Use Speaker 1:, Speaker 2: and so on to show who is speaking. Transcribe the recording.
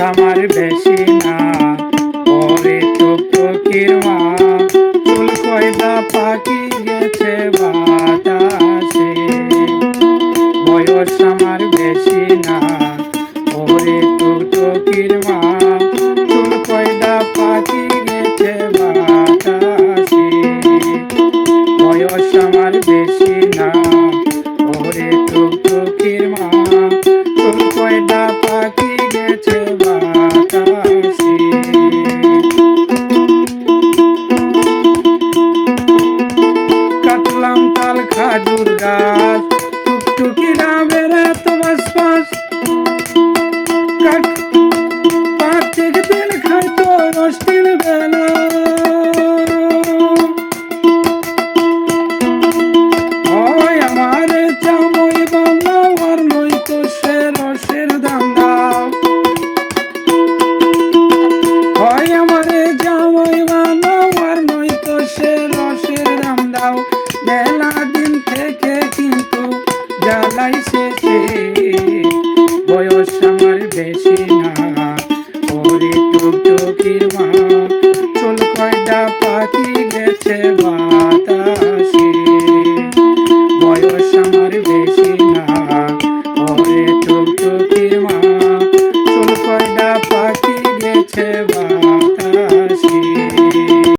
Speaker 1: আমার বেশি না ওরে টুকটুকির মা ফুল কয়টা পাখি গেছে বাতাসে বয়স আমার বেশি না ওরে টুকটুকির মা ফুল কয়টা পাখি গেছে বাতাসে বয়স আমার বেশি না ওরে টুকটুকির মা ফুল কয়টা পাখি গেছে বাতাসে কাটলাম তাল খাজুর গাছ টুকটুকিরা বেড়াতো বাসপাস পাক থেকে তেল খাইতো রসটির বেলা ওই আমার চামই বাংলাও আর নয়তো সে রসের দাম দাও ওই আমার জামাই বাংলাও আর নয়তো সে রসের দাম দাও